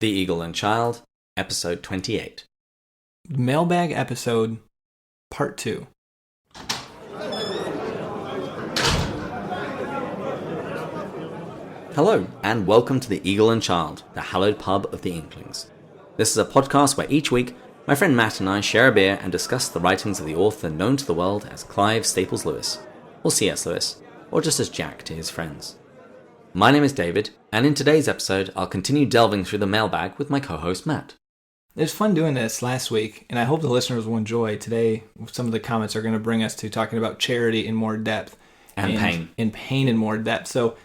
The Eagle and Child, episode 28. Mailbag episode, part 2. Hello, and welcome to The Eagle and Child, the hallowed pub of the Inklings. This is a podcast where each week, my friend Matt and I share a beer and discuss the writings of the author known to the world as Clive Staples Lewis, or C.S. Lewis, or just as Jack to his friends. My name is David, and in today's episode, I'll continue delving through the mailbag with my co-host Matt. It was fun doing this last week, and I hope the listeners will enjoy. Today, some of the comments are going to bring us to talking about charity in more depth. And pain. And pain in more depth. So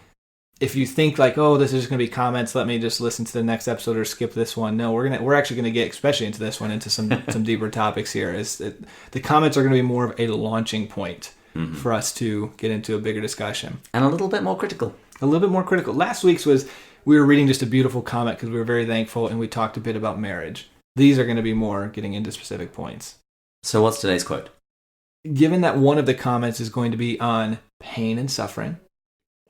if you think like, oh, this is just going to be comments, let me just listen to the next episode or skip this one. No, we're actually going to get, especially into this one, into some deeper topics here. The comments are going to be more of a launching point for us to get into a bigger discussion. And a little bit more critical. A little bit more critical. Last week's was, we were reading just a beautiful comment because we were very thankful, and we talked a bit about marriage. These are going to be more getting into specific points. So what's today's quote? Given that one of the comments is going to be on pain and suffering,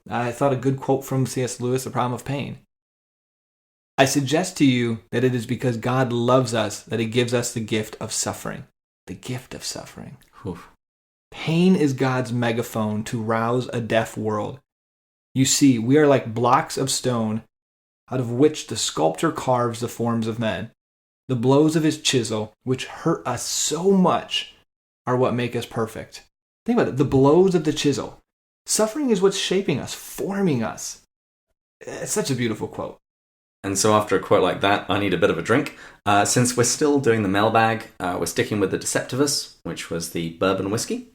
I thought a good quote from C.S. Lewis, The Problem of Pain. I suggest to you that it is because God loves us that he gives us the gift of suffering. The gift of suffering. Oof. Pain is God's megaphone to rouse a deaf world. You see, we are like blocks of stone out of which the sculptor carves the forms of men. The blows of his chisel, which hurt us so much, are what make us perfect. Think about it. The blows of the chisel. Suffering is what's shaping us, forming us. It's such a beautiful quote. And so after a quote like that, I need a bit of a drink. Since we're still doing the mailbag, we're sticking with the Deceptivus, which was the bourbon whiskey.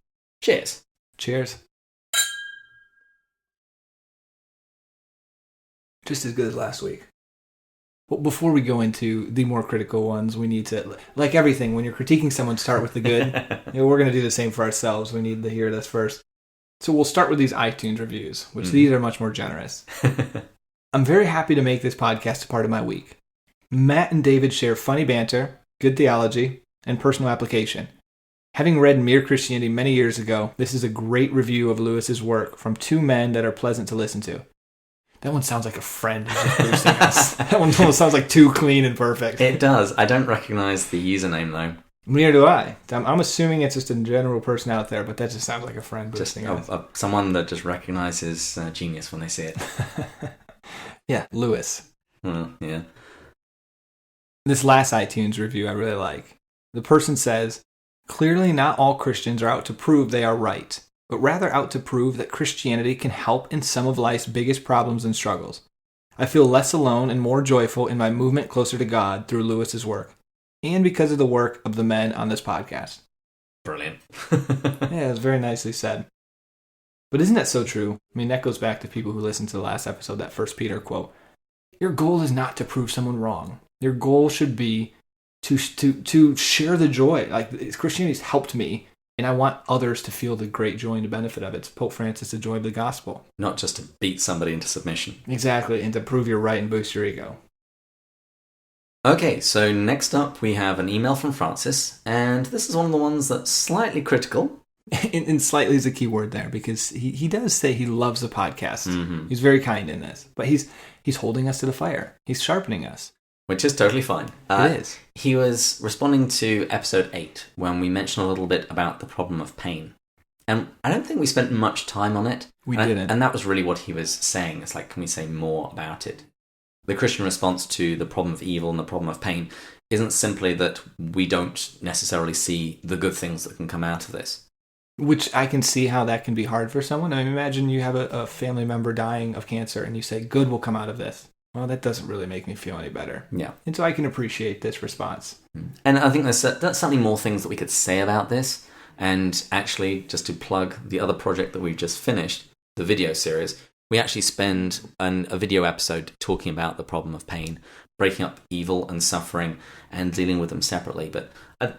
Cheers. Cheers. Just as good as last week. Well, before we go into the more critical ones, we need to, like everything, when you're critiquing someone, start with the good. We're going to do the same for ourselves. We need to hear this first. So we'll start with these iTunes reviews, which these are much more generous. I'm very happy to make this podcast a part of my week. Matt and David share funny banter, good theology, and personal application. Having read Mere Christianity many years ago, this is a great review of Lewis's work from two men that are pleasant to listen to. That one sounds like a friend who's just boosting us. That one almost sounds like too clean and perfect. It does. I don't recognize the username, though. Neither do I. I'm assuming it's just a general person out there, but that just sounds like a friend boosting us. Someone that just recognizes genius when they see it. Yeah, Lewis. Yeah. This last iTunes review I really like. The person says, clearly not all Christians are out to prove they are right, but rather out to prove that Christianity can help in some of life's biggest problems and struggles. I feel less alone and more joyful in my movement closer to God through Lewis's work, and because of the work of the men on this podcast. Brilliant. Yeah, it's very nicely said. But isn't that so true? I mean, that goes back to people who listened to the last episode, that 1 Peter quote. Your goal is not to prove someone wrong. Your goal should be to share the joy. Like, Christianity's helped me, and I want others to feel the great joy and the benefit of it. It's Pope Francis, the joy of the gospel. Not just to beat somebody into submission. Exactly, and to prove you're right and boost your ego. Okay, so next up we have an email from Francis, and this is one of the ones that's slightly critical. And slightly is a key word there, because he does say he loves the podcast. Mm-hmm. He's very kind in this, but he's holding us to the fire. He's sharpening us. Which is totally fine. It is. He was responding to episode 8, when we mentioned a little bit about the problem of pain. And I don't think we spent much time on it. We didn't. And that was really what he was saying. It's like, can we say more about it? The Christian response to the problem of evil and the problem of pain isn't simply that we don't necessarily see the good things that can come out of this. Which I can see how that can be hard for someone. I mean, imagine you have a family member dying of cancer and you say, good will come out of this. Well, that doesn't really make me feel any better. Yeah. And so I can appreciate this response. And I think there's certainly more things that we could say about this. And actually, just to plug the other project that we've just finished, the video series, we actually spend a video episode talking about the problem of pain, breaking up evil and suffering, and dealing with them separately. But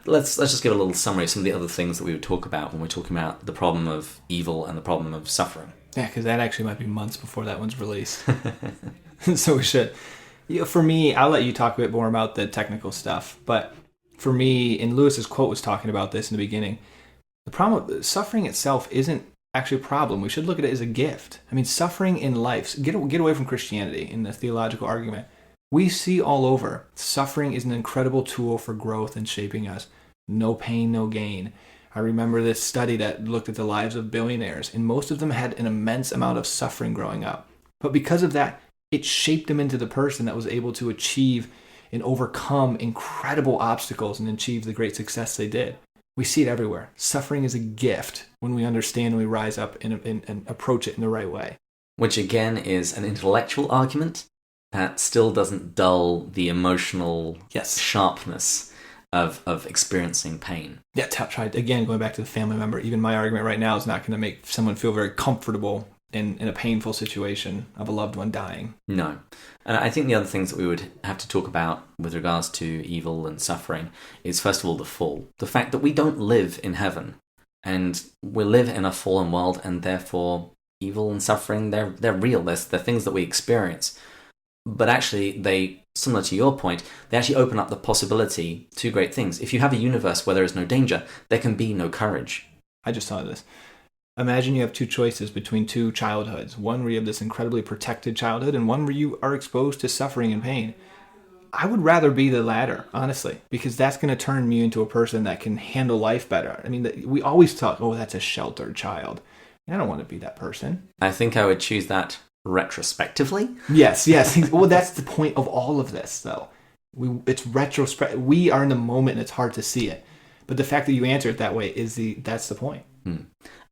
let's just give a little summary of some of the other things that we would talk about when we're talking about the problem of evil and the problem of suffering. Yeah, because that actually might be months before that one's released. So we should. For me, I'll let you talk a bit more about the technical stuff. But for me, and Lewis's quote was talking about this in the beginning, the problem, suffering itself isn't actually a problem. We should look at it as a gift. I mean, suffering in life, get away from Christianity in the theological argument. We see all over, suffering is an incredible tool for growth and shaping us. No pain, no gain. I remember this study that looked at the lives of billionaires, and most of them had an immense amount of suffering growing up. But because of that, it shaped them into the person that was able to achieve and overcome incredible obstacles and achieve the great success they did. We see it everywhere. Suffering is a gift when we understand and we rise up and approach it in the right way. Which again is an intellectual argument that still doesn't dull the emotional sharpness of experiencing pain. Yeah, again, going back to the family member, even my argument right now is not going to make someone feel very comfortable in a painful situation of a loved one dying. No. And I think the other things that we would have to talk about with regards to evil and suffering is, first of all, the fall. The fact that we don't live in heaven, and we live in a fallen world, and therefore evil and suffering, they're real. They're things that we experience. But actually, they, similar to your point, they actually open up the possibility to great things. If you have a universe where there is no danger, there can be no courage. I just thought of this. Imagine you have two choices between two childhoods. One where you have this incredibly protected childhood, and one where you are exposed to suffering and pain. I would rather be the latter, honestly, because that's going to turn me into a person that can handle life better. I mean, we always talk, oh, that's a sheltered child. I don't want to be that person. I think I would choose that retrospectively. Yes. Well, that's the point of all of this, though. It's retrospect. We are in the moment, and it's hard to see it. But the fact that you answer it that way that's the point.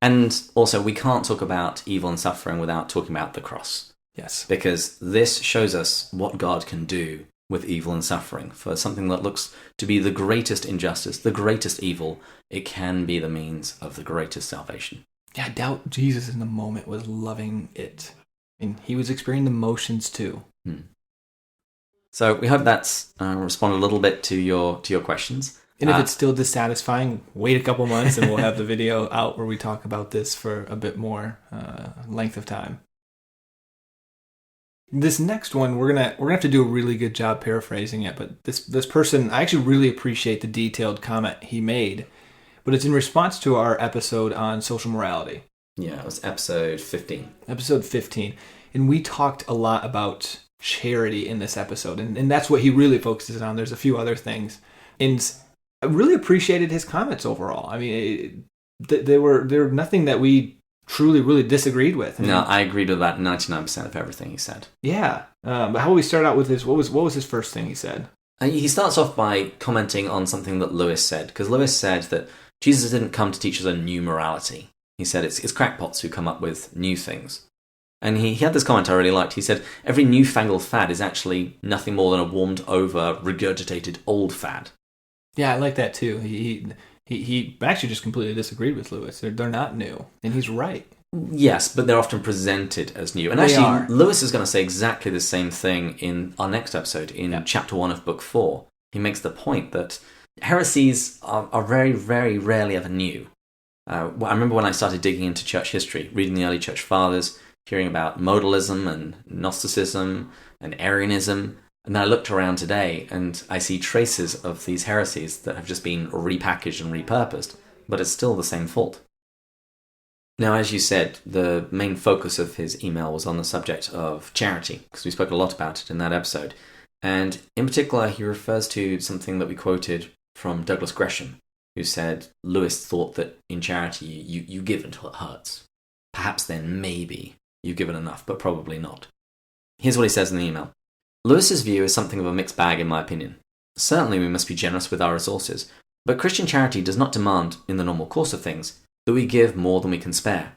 And also, we can't talk about evil and suffering without talking about the cross. Yes. Because this shows us what God can do with evil and suffering. For something that looks to be the greatest injustice, the greatest evil, it can be the means of the greatest salvation. Yeah, I doubt Jesus in the moment was loving it. And he was experiencing the motions too. So we hope that's responded a little bit to your questions. And if it's still dissatisfying, wait a couple months and we'll have the video out where we talk about this for a bit more length of time. This next one, we're gonna have to do a really good job paraphrasing it, but this person, I actually really appreciate the detailed comment he made, but it's in response to our episode on social morality. Yeah, it was episode 15. Episode 15. And we talked a lot about charity in this episode, and that's what he really focuses on. There's a few other things. And I really appreciated his comments overall. I mean, they were nothing that we truly, really disagreed with. No, I agreed with about 99% of everything he said. Yeah. But how will we start out with this? What was his first thing he said? He starts off by commenting on something that Lewis said, because Lewis said that Jesus didn't come to teach us a new morality. He said it's crackpots who come up with new things. And he had this comment I really liked. He said, every newfangled fad is actually nothing more than a warmed over, regurgitated old fad. Yeah, I like that too. He actually just completely disagreed with Lewis. They're not new, and he's right. Yes, but they're often presented as new. And Lewis is going to say exactly the same thing in our next episode, in chapter 1 of book 4. He makes the point that heresies are very, very rarely ever new. I remember when I started digging into church history, reading the early church fathers, hearing about modalism and Gnosticism and Arianism. And then I looked around today and I see traces of these heresies that have just been repackaged and repurposed, but it's still the same fault. Now, as you said, the main focus of his email was on the subject of charity, because we spoke a lot about it in that episode. And in particular, he refers to something that we quoted from Douglas Gresham, who said Lewis thought that in charity you give until it hurts. Perhaps then maybe you've given enough, but probably not. Here's what he says in the email. Lewis's view is something of a mixed bag in my opinion. Certainly we must be generous with our resources, but Christian charity does not demand, in the normal course of things, that we give more than we can spare.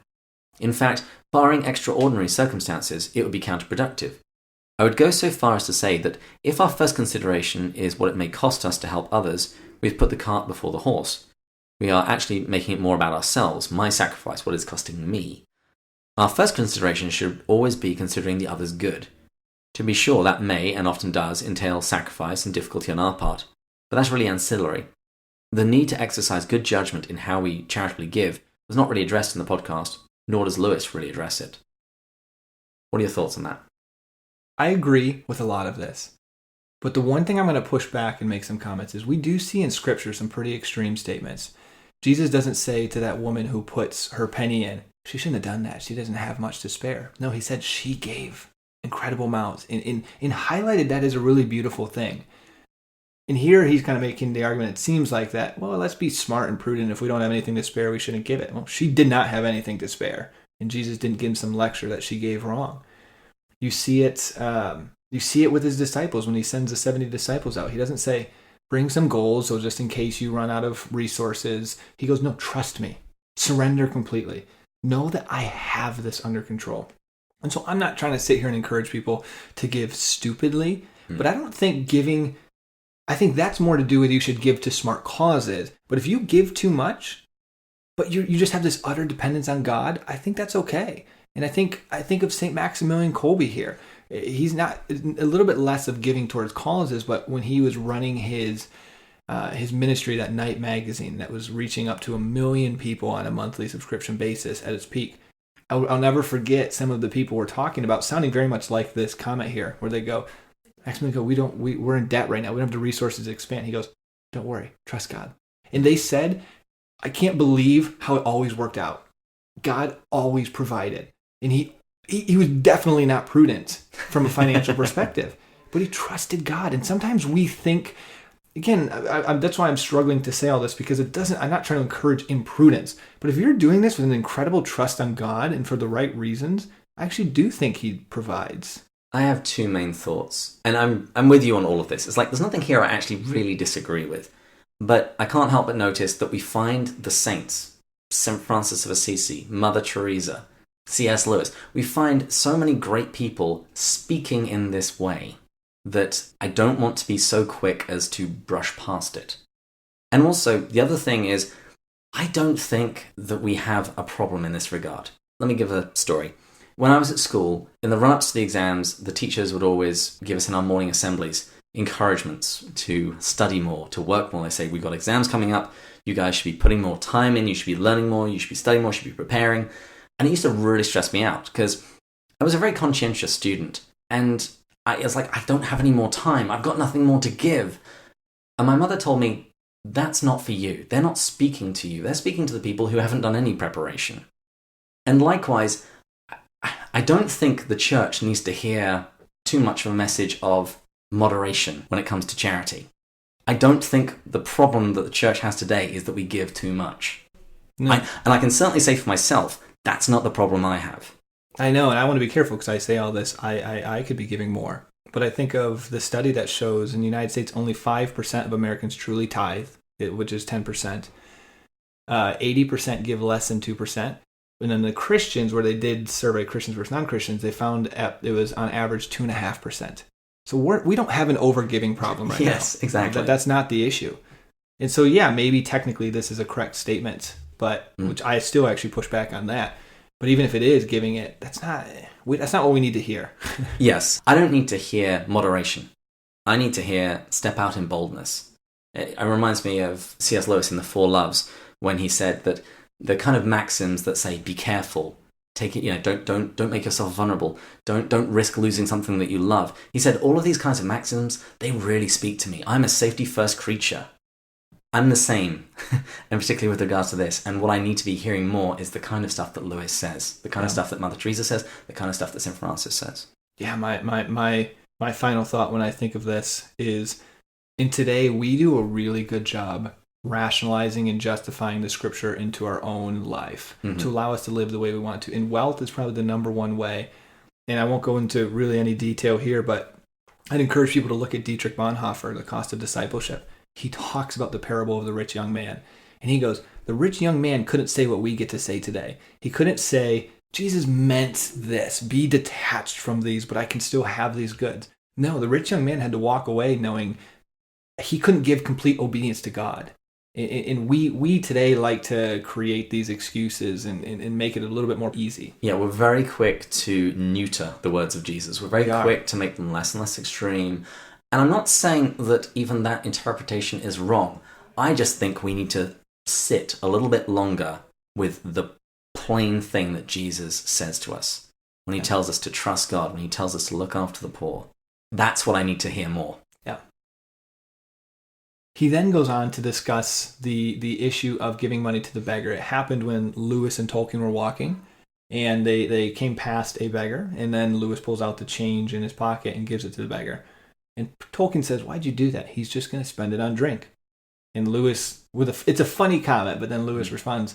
In fact, barring extraordinary circumstances, it would be counterproductive. I would go so far as to say that if our first consideration is what it may cost us to help others, we've put the cart before the horse. We are actually making it more about ourselves, my sacrifice, what it's costing me. Our first consideration should always be considering the other's good. To be sure, that may, and often does, entail sacrifice and difficulty on our part, but that's really ancillary. The need to exercise good judgment in how we charitably give was not really addressed in the podcast, nor does Lewis really address it. What are your thoughts on that? I agree with a lot of this. But the one thing I'm going to push back and make some comments is we do see in Scripture some pretty extreme statements. Jesus doesn't say to that woman who puts her penny in, she shouldn't have done that. She doesn't have much to spare. No, he said she gave. incredible amounts. And highlighted that as a really beautiful thing. And here he's kind of making the argument, it seems like that, well, let's be smart and prudent. If we don't have anything to spare, we shouldn't give it. Well, she did not have anything to spare. And Jesus didn't give him some lecture that she gave wrong. You see it with his disciples when he sends the 70 disciples out. He doesn't say, bring some gold, so just in case you run out of resources. He goes, no, trust me. Surrender completely. Know that I have this under control. And so I'm not trying to sit here and encourage people to give stupidly, but I don't think giving, I think that's more to do with you should give to smart causes. But if you give too much, but you just have this utter dependence on God, I think that's okay. And I think of St. Maximilian Kolbe here. He's not a little bit less of giving towards causes, but when he was running his ministry, that Night magazine that was reaching up to 1 million people on a monthly subscription basis at its peak, I'll never forget some of the people we're talking about sounding very much like this comment here, where they go, Maximilian, we're in debt right now. We don't have the resources to expand. He goes, don't worry, trust God. And they said, I can't believe how it always worked out. God always provided. And he was definitely not prudent from a financial perspective, but he trusted God. And sometimes we think, again, that's why I'm struggling to say all this, because I'm not trying to encourage imprudence. But if you're doing this with an incredible trust on God and for the right reasons, I actually do think he provides. I have two main thoughts, and I'm with you on all of this. It's like there's nothing here I actually really disagree with, but I can't help but notice that we find the saints, St. Francis of Assisi, Mother Teresa, C.S. Lewis, we find so many great people speaking in this way that I don't want to be so quick as to brush past it. And also, the other thing is, I don't think that we have a problem in this regard. Let me give a story. When I was at school, in the run-ups to the exams, the teachers would always give us in our morning assemblies encouragements to study more, to work more. They say, we've got exams coming up, you guys should be putting more time in, you should be learning more, you should be studying more, you should be preparing. And it used to really stress me out because I was a very conscientious student and I was like, I don't have any more time. I've got nothing more to give. And my mother told me, that's not for you. They're not speaking to you. They're speaking to the people who haven't done any preparation. And likewise, I don't think the church needs to hear too much of a message of moderation when it comes to charity. I don't think the problem that the church has today is that we give too much. No. And I can certainly say for myself, that's not the problem I have. I know, and I want to be careful because I say all this. I could be giving more. But I think of the study that shows in the United States only 5% of Americans truly tithe, which is 10%. 80% give less than 2%. And then the Christians, where they did survey Christians versus non-Christians, they found it was on average 2.5%. So we don't have an overgiving problem right now. Yes, exactly. That's not the issue. And so, yeah, maybe technically this is a correct statement, but which I still actually push back on that. But even if it is giving it, that's not what we need to hear. Yes, I don't need to hear moderation. I need to hear step out in boldness. It reminds me of C.S. Lewis in The Four Loves when he said that the kind of maxims that say be careful, take it, don't make yourself vulnerable, don't risk losing something that you love. He said all of these kinds of maxims, they really speak to me. I'm a safety first creature. I'm the same, and particularly with regards to this. And what I need to be hearing more is the kind of stuff that Lewis says, the kind of stuff that Mother Teresa says, the kind of stuff that St. Francis says. Yeah, my final thought when I think of this is, in today we do a really good job rationalizing and justifying the scripture into our own life to allow us to live the way we want to. And wealth is probably the number one way. And I won't go into really any detail here, but I'd encourage people to look at Dietrich Bonhoeffer, The Cost of Discipleship. He talks about the parable of the rich young man. And he goes, the rich young man couldn't say what we get to say today. He couldn't say, Jesus meant this, be detached from these, but I can still have these goods. No, the rich young man had to walk away knowing he couldn't give complete obedience to God. And we today like to create these excuses and make it a little bit more easy. Yeah, we're very quick to neuter the words of Jesus. We're very quick to make them less and less extreme. And I'm not saying that even that interpretation is wrong. I just think we need to sit a little bit longer with the plain thing that Jesus says to us. When he tells us to trust God, when he tells us to look after the poor. That's what I need to hear more. Yeah. He then goes on to discuss the issue of giving money to the beggar. It happened when Lewis and Tolkien were walking, And they came past a beggar, and then Lewis pulls out the change in his pocket and gives it to the beggar. And Tolkien says, "Why'd you do that? He's just going to spend it on drink." And Lewis, it's a funny comment, but then Lewis responds,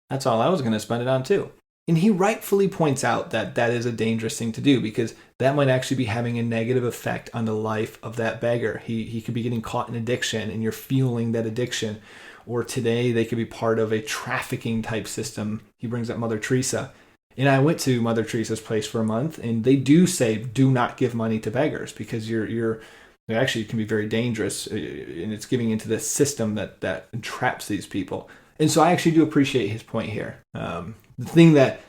"That's all I was going to spend it on too." And he rightfully points out that that is a dangerous thing to do, because that might actually be having a negative effect on the life of that beggar. He could be getting caught in addiction, and you're fueling that addiction. Or today, they could be part of a trafficking type system. He brings up Mother Teresa. And I went to Mother Teresa's place for a month, and they do say, do not give money to beggars, because it actually can be very dangerous, and it's giving into this system that entraps these people. And so I actually do appreciate his point here. The thing that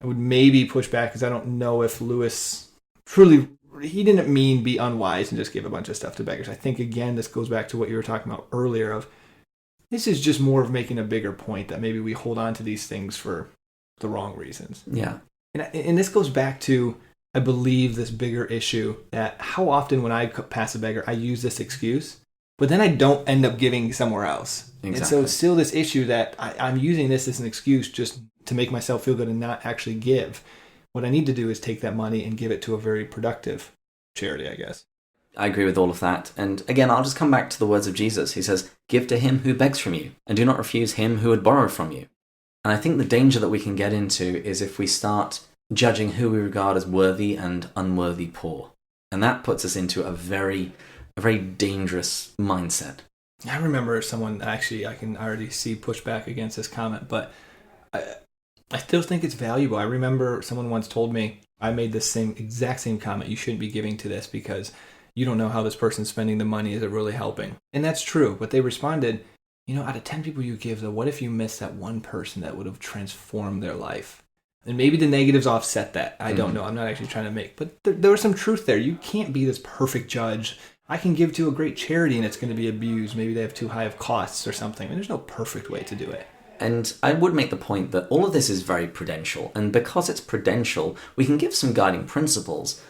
I would maybe push back is I don't know if Lewis truly, he didn't mean be unwise and just give a bunch of stuff to beggars. I think, again, this goes back to what you were talking about earlier of, this is just more of making a bigger point that maybe we hold on to these things for the wrong reasons. Yeah. And this goes back to, I believe, this bigger issue that how often when I pass a beggar, I use this excuse, but then I don't end up giving somewhere else. Exactly. And so it's still this issue that I'm using this as an excuse just to make myself feel good and not actually give. What I need to do is take that money and give it to a very productive charity, I guess. I agree with all of that. And again, I'll just come back to the words of Jesus. He says, "Give to him who begs from you, and do not refuse him who would borrow from you." And I think the danger that we can get into is if we start judging who we regard as worthy and unworthy poor. And that puts us into a very dangerous mindset. I remember someone, actually, I can already see pushback against this comment, but I still think it's valuable. I remember someone once told me, I made this exact same comment, you shouldn't be giving to this because you don't know how this person's spending the money. Is it really helping? And that's true. But they responded, out of 10 people you give, though, what if you miss that one person that would have transformed their life? And maybe the negatives offset that. I don't know. I'm not actually trying to make, but there was some truth there. You can't be this perfect judge. I can give to a great charity and it's going to be abused. Maybe they have too high of costs or something. I mean, there's no perfect way to do it. And I would make the point that all of this is very prudential. And because it's prudential, we can give some guiding principles.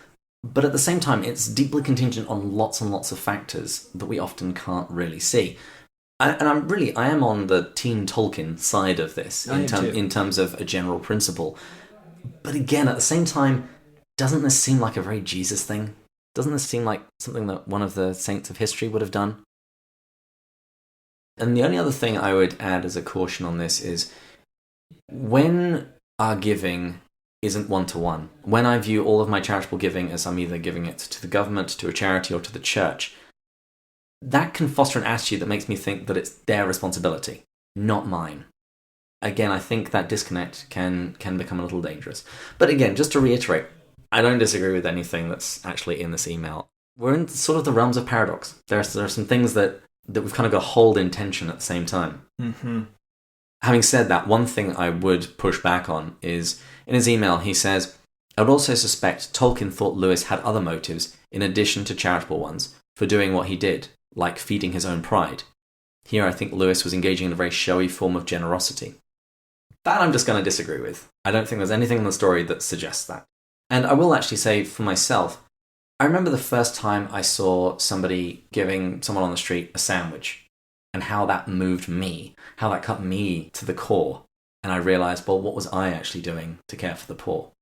But at the same time, it's deeply contingent on lots and lots of factors that we often can't really see. And I am on the Team Tolkien side of this in terms of a general principle. But again, at the same time, doesn't this seem like a very Jesus thing? Doesn't this seem like something that one of the saints of history would have done? And the only other thing I would add as a caution on this is when our giving isn't one-to-one, when I view all of my charitable giving as I'm either giving it to the government, to a charity, or to the church, that can foster an attitude that makes me think that it's their responsibility, not mine. Again, I think that disconnect can become a little dangerous. But again, just to reiterate, I don't disagree with anything that's actually in this email. We're in sort of the realms of paradox. There are some things that we've kind of got to hold in tension at the same time. Mm-hmm. Having said that, one thing I would push back on is, in his email, he says, "I would also suspect Tolkien thought Lewis had other motives, in addition to charitable ones, for doing what he did, like feeding his own pride. Here I think Lewis was engaging in a very showy form of generosity." That I'm just going to disagree with. I don't think there's anything in the story that suggests that. And I will actually say, for myself, I remember the first time I saw somebody giving someone on the street a sandwich, and how that moved me, how that cut me to the core. And I realized, well, what was I actually doing to care for the poor?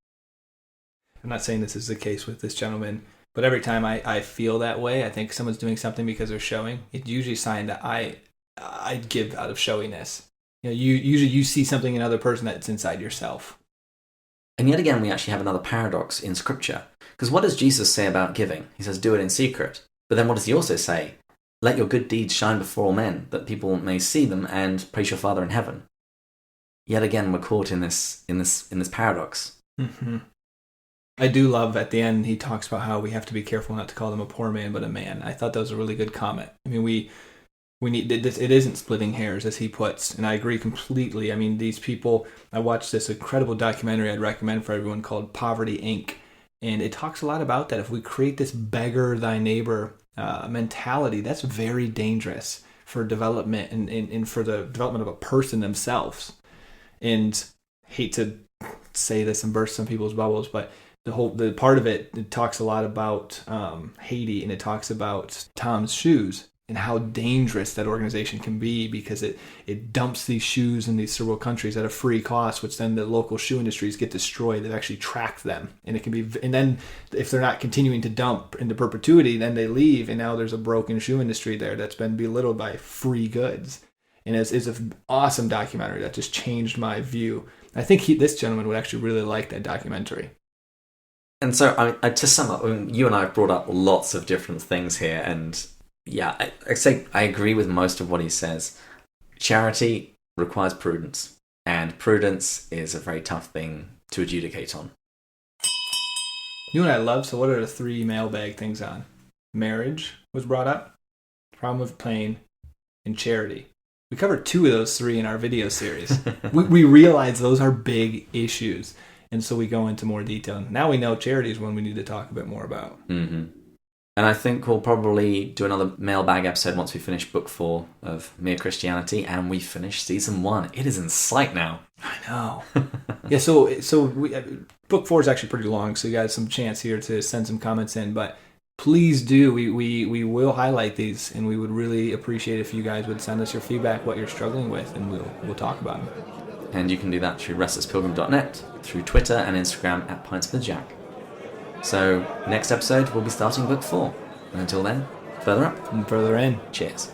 I'm not saying this is the case with this gentleman, but every time I feel that way, I think someone's doing something because they're showing. It's usually a sign that I give out of showiness. You see something in another person that's inside yourself. And yet again, we actually have another paradox in Scripture. Because what does Jesus say about giving? He says, do it in secret. But then what does he also say? Let your good deeds shine before all men, that people may see them and praise your Father in heaven. Yet again, we're caught in this paradox. Mm-hmm. I do love at the end, he talks about how we have to be careful not to call them a poor man, but a man. I thought that was a really good comment. I mean, we need this. It isn't splitting hairs, as he puts, and I agree completely. I mean, these people. I watched this incredible documentary I'd recommend for everyone called Poverty Inc., and it talks a lot about that. If we create this beggar thy neighbor mentality, that's very dangerous for development and for the development of a person themselves. And hate to say this and burst some people's bubbles, but the part of it talks a lot about Haiti, and it talks about Tom's shoes. and how dangerous that organization can be, because it dumps these shoes in these third world countries at a free cost, which then the local shoe industries get destroyed. They've actually tracked them, and it can be, and then if they're not continuing to dump into perpetuity, then they leave, and now there's a broken shoe industry there that's been belittled by free goods. And it's an awesome documentary that just changed my view. I think this gentleman would actually really like that documentary. And so, to sum up, you and I have brought up lots of different things here, and yeah, I say I agree with most of what he says. Charity requires prudence, and prudence is a very tough thing to adjudicate on. You know what I love? So what are the 3 mailbag things on? Marriage was brought up, problem of pain, and charity. We covered 2 of those 3 in our video series. we realize those are big issues, and so we go into more detail. Now we know charity is one we need to talk a bit more about. Mm-hmm. And I think we'll probably do another mailbag episode once we finish book 4 of Mere Christianity, and we finish season 1. It is in sight now. I know. Yeah, so book 4 is actually pretty long, so you guys some chance here to send some comments in, but please do. We will highlight these, and we would really appreciate if you guys would send us your feedback, what you're struggling with, and we'll talk about them. And you can do that through restlesspilgrim.net, through Twitter and Instagram at Pints with Jack. So, next episode, we'll be starting book 4. And until then, further up and further in. Cheers.